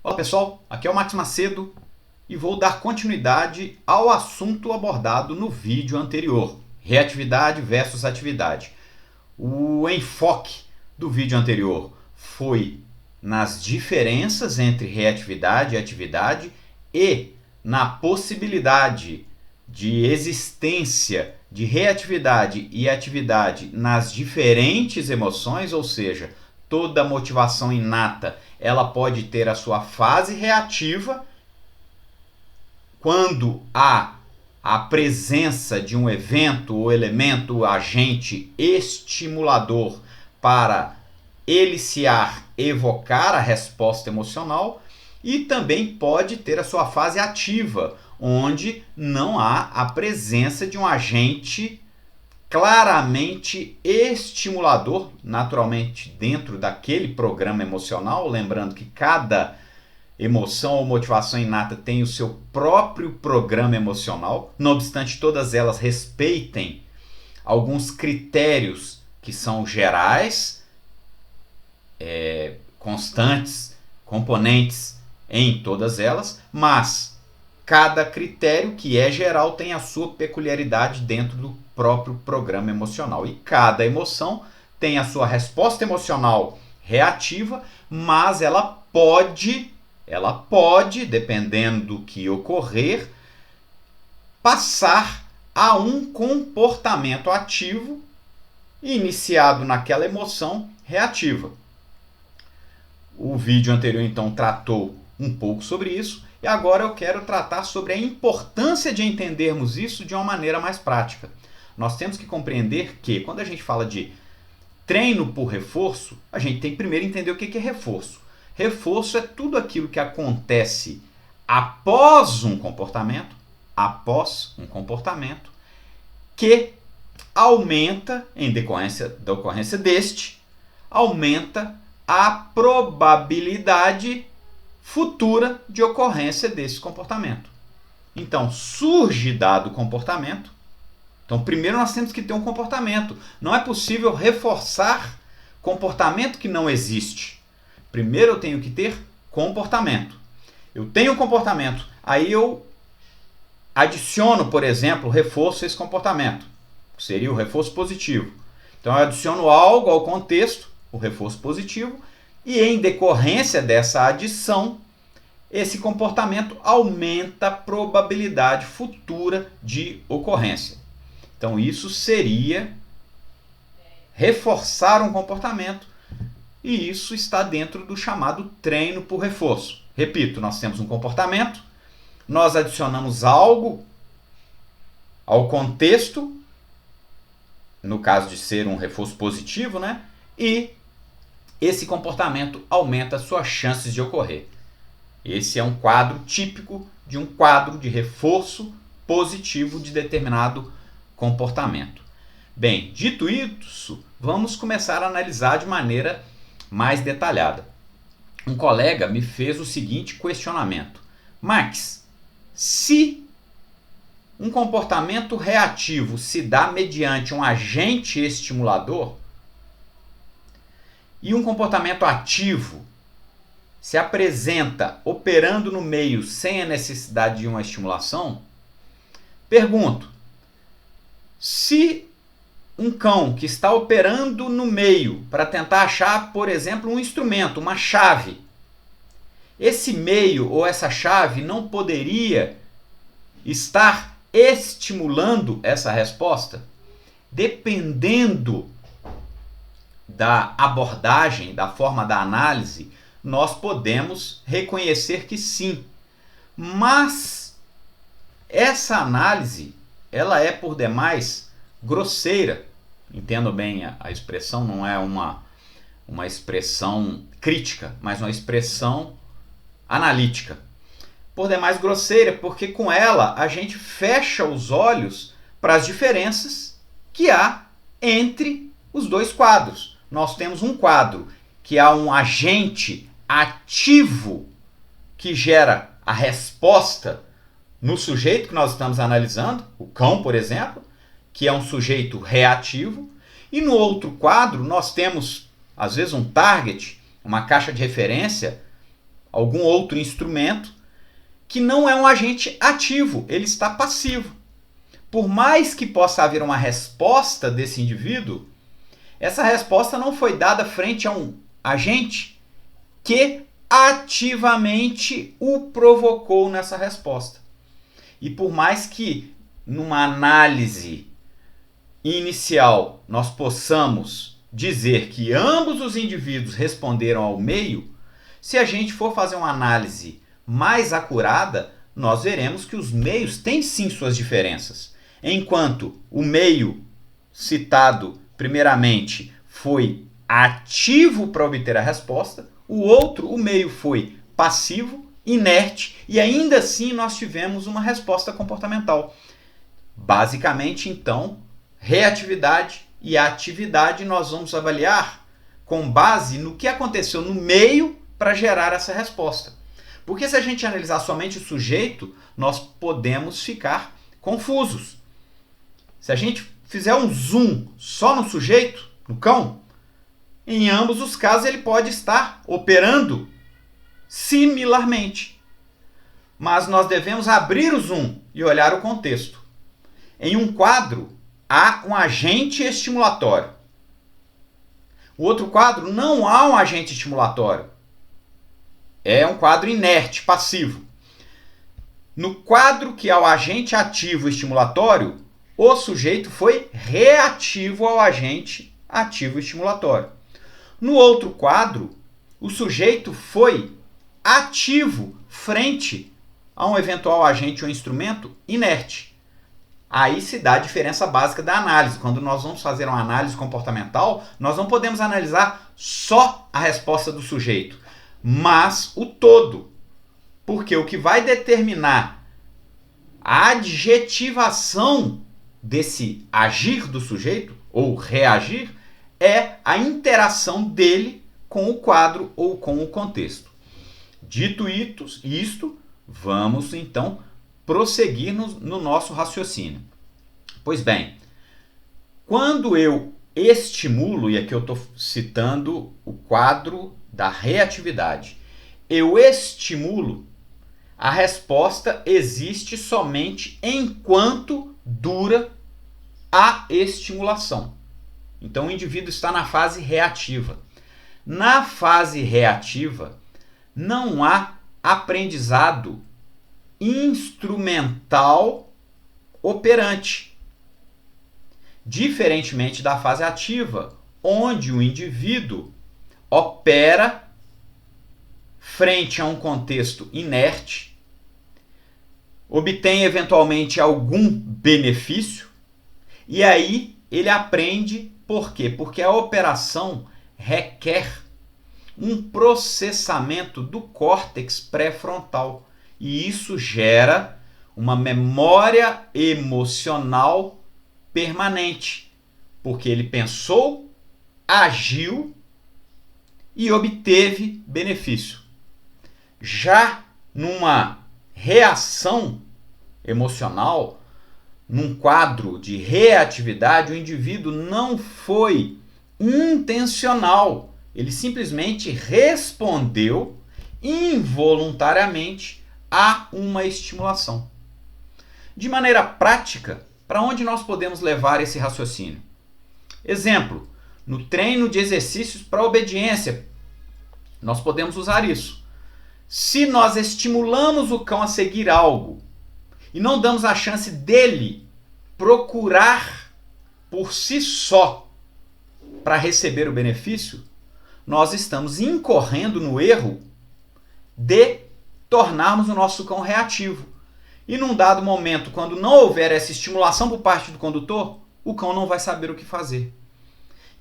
Olá pessoal, aqui é o Max Macedo e vou dar continuidade ao assunto abordado no vídeo anterior, reatividade versus atividade. O enfoque do vídeo anterior foi nas diferenças entre reatividade e atividade e na possibilidade de existência de reatividade e atividade nas diferentes emoções, ou seja, toda motivação inata ela pode ter a sua fase reativa quando há a presença de um evento ou elemento agente estimulador para eliciar, evocar a resposta emocional, e também pode ter a sua fase ativa, onde não há a presença de um agente claramente estimulador, naturalmente dentro daquele programa emocional, lembrando que cada emoção ou motivação inata tem o seu próprio programa emocional, não obstante todas elas respeitem alguns critérios que são gerais, constantes, componentes em todas elas, mas cada critério que é geral tem a sua peculiaridade dentro do próprio programa emocional. E cada emoção tem a sua resposta emocional reativa, mas ela pode, dependendo do que ocorrer, passar a um comportamento ativo iniciado naquela emoção reativa. O vídeo anterior então tratou um pouco sobre isso e agora eu quero tratar sobre a importância de entendermos isso de uma maneira mais prática. Nós temos que compreender que quando a gente fala de treino por reforço, a gente tem que primeiro entender o que é reforço. Reforço é tudo aquilo que acontece após um comportamento, que aumenta, em decorrência da ocorrência deste, aumenta a probabilidade futura de ocorrência desse comportamento. Então, surge dado comportamento. Então, primeiro nós temos que ter um comportamento. Não é possível reforçar comportamento que não existe. Primeiro eu tenho que ter comportamento. Eu tenho comportamento, aí eu adiciono, por exemplo, reforço a esse comportamento. Seria o reforço positivo. Então, eu adiciono algo ao contexto, o reforço positivo, e em decorrência dessa adição, esse comportamento aumenta a probabilidade futura de ocorrência. Então, isso seria reforçar um comportamento, e isso está dentro do chamado treino por reforço. Repito, nós temos um comportamento, nós adicionamos algo ao contexto, no caso de ser um reforço positivo, né? E esse comportamento aumenta as suas chances de ocorrer. Esse é um quadro típico de um quadro de reforço positivo de determinado comportamento. Bem, dito isso, vamos começar a analisar de maneira mais detalhada. Um colega me fez o seguinte questionamento: Max, se um comportamento reativo se dá mediante um agente estimulador e um comportamento ativo se apresenta operando no meio sem a necessidade de uma estimulação, pergunto, se um cão que está operando no meio para tentar achar, por exemplo, um instrumento, uma chave, esse meio ou essa chave não poderia estar estimulando essa resposta? Dependendo da abordagem, da forma da análise, nós podemos reconhecer que sim. Mas essa análise, ela é por demais grosseira. Entendo bem a expressão, não é uma expressão crítica, mas uma expressão analítica. Por demais grosseira, porque com ela a gente fecha os olhos para as diferenças que há entre os dois quadros. Nós temos um quadro que há um agente ativo que gera a resposta no sujeito que nós estamos analisando, o cão, por exemplo, que é um sujeito reativo, e no outro quadro nós temos, às vezes, um target, uma caixa de referência, algum outro instrumento, que não é um agente ativo, ele está passivo. Por mais que possa haver uma resposta desse indivíduo, essa resposta não foi dada frente a um agente que ativamente o provocou nessa resposta. E por mais que numa análise inicial nós possamos dizer que ambos os indivíduos responderam ao meio, se a gente for fazer uma análise mais acurada, nós veremos que os meios têm sim suas diferenças. Enquanto o meio citado primeiramente foi ativo para obter a resposta, o outro, o meio, foi passivo, inerte, e ainda assim nós tivemos uma resposta comportamental. Basicamente, então, reatividade e atividade nós vamos avaliar com base no que aconteceu no meio para gerar essa resposta. Porque se a gente analisar somente o sujeito, nós podemos ficar confusos. Se a gente fizer um zoom só no sujeito, no cão, em ambos os casos ele pode estar operando similarmente. Mas nós devemos abrir o zoom e olhar o contexto. Em um quadro, há um agente estimulatório. O outro quadro não há um agente estimulatório. É um quadro inerte, passivo. No quadro que há o agente ativo estimulatório, o sujeito foi reativo ao agente ativo estimulatório. No outro quadro, o sujeito foi ativo frente a um eventual agente ou instrumento inerte. Aí se dá a diferença básica da análise. Quando nós vamos fazer uma análise comportamental, nós não podemos analisar só a resposta do sujeito, mas o todo. Porque o que vai determinar a adjetivação desse agir do sujeito, ou reagir, é a interação dele com o quadro ou com o contexto. Dito isto, vamos então prosseguir no nosso raciocínio. Pois bem, quando eu estimulo, e aqui eu estou citando o quadro da reatividade, eu estimulo, a resposta existe somente enquanto dura a estimulação. Então o indivíduo está na fase reativa. Na fase reativa, não há aprendizado instrumental operante. Diferentemente da fase ativa, onde o indivíduo opera frente a um contexto inerte, obtém eventualmente algum benefício, e aí ele aprende. Por quê? Porque a operação requer um processamento do córtex pré-frontal, e isso gera uma memória emocional permanente, porque ele pensou, agiu e obteve benefício. Já numa reação emocional, num quadro de reatividade, o indivíduo não foi intencional, ele simplesmente respondeu involuntariamente a uma estimulação. De maneira prática, para onde nós podemos levar esse raciocínio? Exemplo, no treino de exercícios para obediência, nós podemos usar isso. Se nós estimulamos o cão a seguir algo e não damos a chance dele procurar por si só para receber o benefício, nós estamos incorrendo no erro de tornarmos o nosso cão reativo. E num dado momento, quando não houver essa estimulação por parte do condutor, o cão não vai saber o que fazer.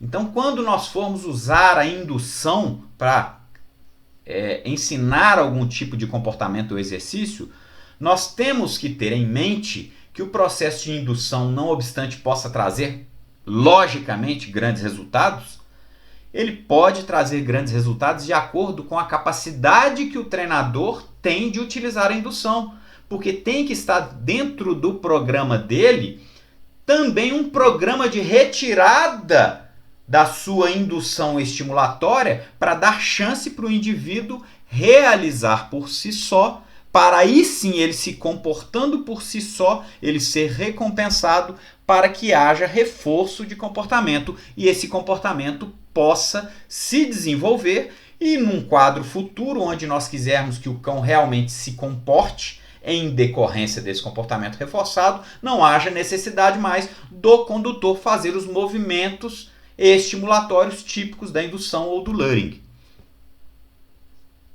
Então, quando nós formos usar a indução para ensinar algum tipo de comportamento ou exercício, nós temos que ter em mente que o processo de indução, não obstante possa trazer, logicamente, grandes resultados, ele pode trazer grandes resultados de acordo com a capacidade que o treinador tem de utilizar a indução, porque tem que estar dentro do programa dele também um programa de retirada da sua indução estimulatória para dar chance para o indivíduo realizar por si só, para aí sim ele se comportando por si só, ele ser recompensado para que haja reforço de comportamento e esse comportamento possa se desenvolver e num quadro futuro onde nós quisermos que o cão realmente se comporte em decorrência desse comportamento reforçado, não haja necessidade mais do condutor fazer os movimentos estimulatórios típicos da indução ou do luring.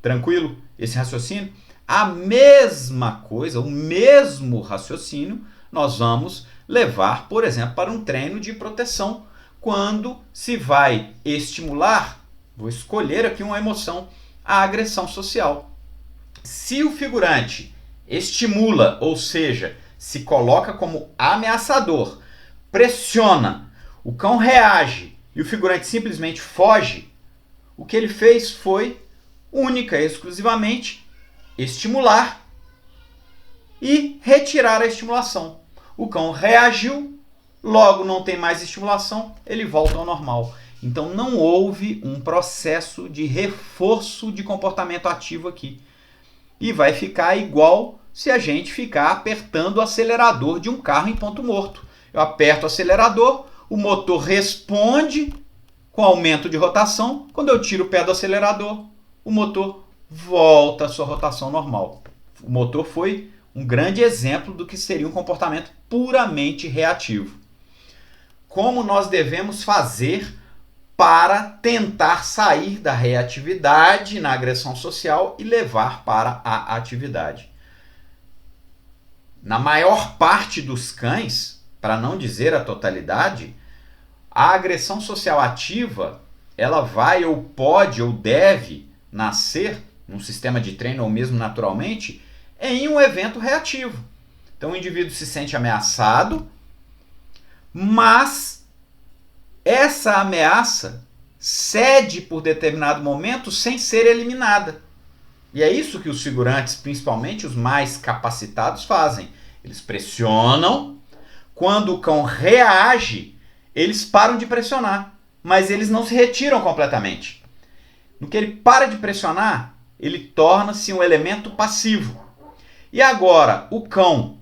Tranquilo esse raciocínio? A mesma coisa, o mesmo raciocínio, nós vamos levar, por exemplo, para um treino de proteção, quando se vai estimular, vou escolher aqui uma emoção, a agressão social. Se o figurante estimula, ou seja, se coloca como ameaçador, pressiona, o cão reage e o figurante simplesmente foge, o que ele fez foi única e exclusivamente estimular e retirar a estimulação. O cão reagiu, logo não tem mais estimulação, ele volta ao normal. Então não houve um processo de reforço de comportamento ativo aqui. E vai ficar igual se a gente ficar apertando o acelerador de um carro em ponto morto. Eu aperto o acelerador, o motor responde com aumento de rotação. Quando eu tiro o pé do acelerador, o motor volta à sua rotação normal. O motor foi um grande exemplo do que seria um comportamento puramente reativo. Como nós devemos fazer para tentar sair da reatividade na agressão social e levar para a atividade? Na maior parte dos cães, para não dizer a totalidade, a agressão social ativa, ela vai ou pode ou deve nascer num sistema de treino ou mesmo naturalmente em um evento reativo. Então o indivíduo se sente ameaçado, mas essa ameaça cede por determinado momento sem ser eliminada. E é isso que os figurantes, principalmente os mais capacitados, fazem. Eles pressionam, quando o cão reage, eles param de pressionar, mas eles não se retiram completamente. No que ele para de pressionar, ele torna-se um elemento passivo. E agora, o cão,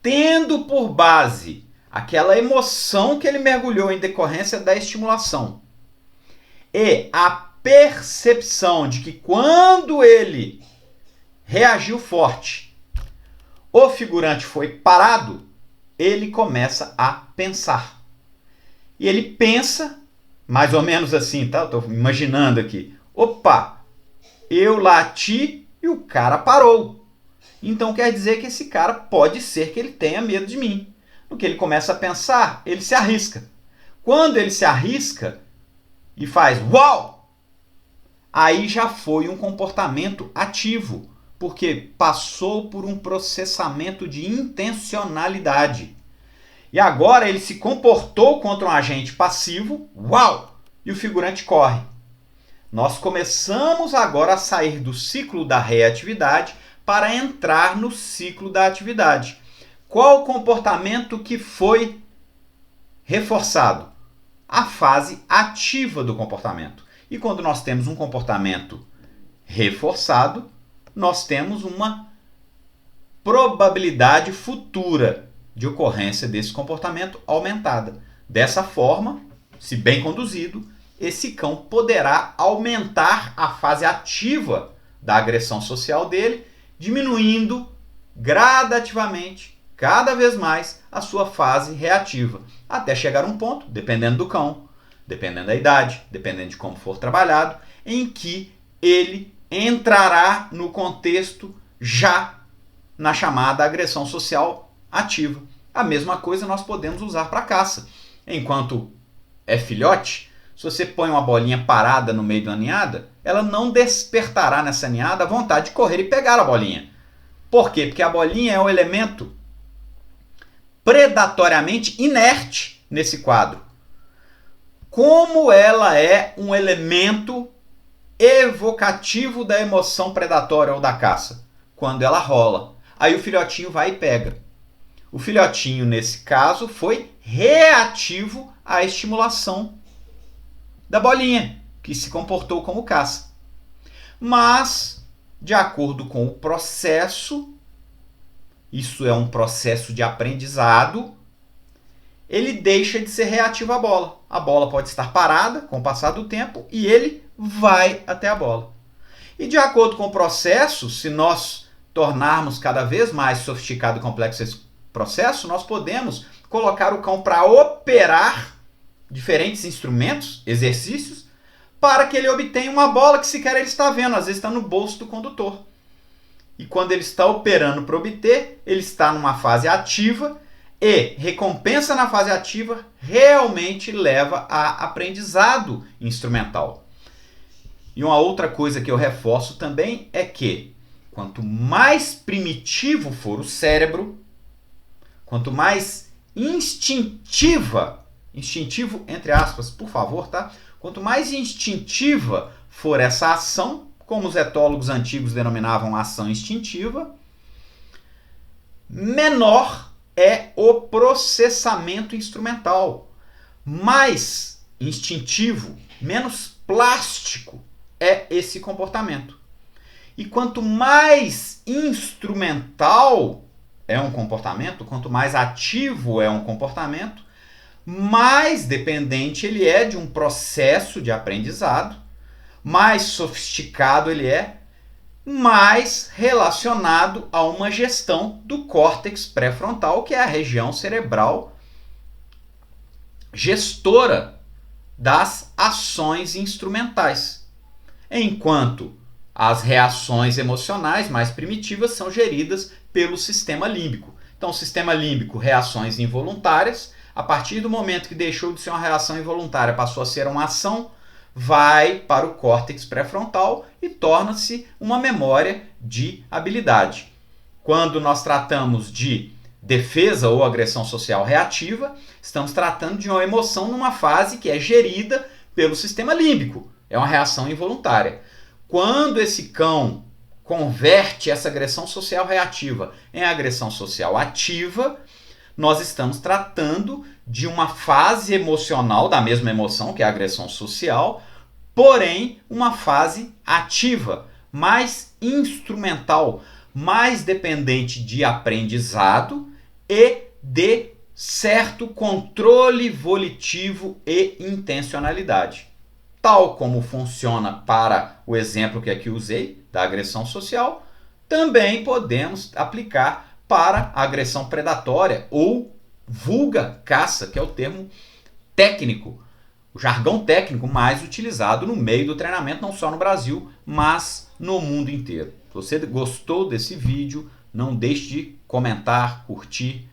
tendo por base aquela emoção que ele mergulhou em decorrência da estimulação e a percepção de que quando ele reagiu forte, o figurante foi parado, ele começa a pensar. E ele pensa, mais ou menos assim, tá? Eu estou imaginando aqui. Opa, eu lati e o cara parou. Então quer dizer que esse cara pode ser que ele tenha medo de mim. No que ele começa a pensar, ele se arrisca. Quando ele se arrisca e faz uau, aí já foi um comportamento ativo, porque passou por um processamento de intencionalidade. E agora ele se comportou contra um agente passivo, uau, e o figurante corre. Nós começamos agora a sair do ciclo da reatividade para entrar no ciclo da atividade. Qual o comportamento que foi reforçado? A fase ativa do comportamento. E quando nós temos um comportamento reforçado, nós temos uma probabilidade futura de ocorrência desse comportamento aumentada. Dessa forma, se bem conduzido, esse cão poderá aumentar a fase ativa da agressão social dele, diminuindo gradativamente, cada vez mais, a sua fase reativa, até chegar a um ponto, dependendo do cão, dependendo da idade, dependendo de como for trabalhado, em que ele entrará no contexto já na chamada agressão social ativa. A mesma coisa nós podemos usar para caça. Enquanto é filhote, se você põe uma bolinha parada no meio de uma ninhada, ela não despertará nessa ninhada a vontade de correr e pegar a bolinha. Por quê? Porque a bolinha é um elemento predatoriamente inerte nesse quadro. Como ela é um elemento evocativo da emoção predatória ou da caça? Quando ela rola. Aí o filhotinho vai e pega. O filhotinho, nesse caso, foi reativo à estimulação da bolinha, que se comportou como caça. mas, de acordo com o processo, isso é um processo de aprendizado, ele deixa de ser reativo à bola. A bola pode estar parada com o passar do tempo e ele vai até a bola. E de acordo com o processo, se nós tornarmos cada vez mais sofisticado e complexo esse processo, nós podemos colocar o cão para operar diferentes instrumentos, exercícios, para que ele obtenha uma bola que sequer ele está vendo, às vezes está no bolso do condutor. E quando ele está operando para obter, ele está numa fase ativa e recompensa na fase ativa realmente leva a aprendizado instrumental. E uma outra coisa que eu reforço também é que quanto mais primitivo for o cérebro, quanto mais instintivo entre aspas, por favor, tá? Quanto mais instintiva for essa ação, como os etólogos antigos denominavam ação instintiva, menor é o processamento instrumental. Mais instintivo, menos plástico é esse comportamento. E quanto mais instrumental é um comportamento, quanto mais ativo é um comportamento, mais dependente ele é de um processo de aprendizado, mais sofisticado ele é, mais relacionado a uma gestão do córtex pré-frontal, que é a região cerebral gestora das ações instrumentais. Enquanto as reações emocionais mais primitivas são geridas pelo sistema límbico. Então, o sistema límbico, reações involuntárias, a partir do momento que deixou de ser uma reação involuntária, passou a ser uma ação, vai para o córtex pré-frontal e torna-se uma memória de habilidade. Quando nós tratamos de defesa ou agressão social reativa, estamos tratando de uma emoção numa fase que é gerida pelo sistema límbico. É uma reação involuntária. Quando esse cão converte essa agressão social reativa em agressão social ativa, nós estamos tratando de uma fase emocional da mesma emoção, que é a agressão social, porém uma fase ativa, mais instrumental, mais dependente de aprendizado e de certo controle volitivo e intencionalidade. Tal como funciona para o exemplo que aqui usei, da agressão social, também podemos aplicar para a agressão predatória ou vulga caça, que é o termo técnico, o jargão técnico mais utilizado no meio do treinamento, não só no Brasil, mas no mundo inteiro. Se você gostou desse vídeo, não deixe de comentar, curtir,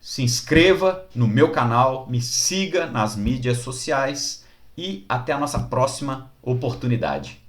se inscreva no meu canal, me siga nas mídias sociais e até a nossa próxima oportunidade.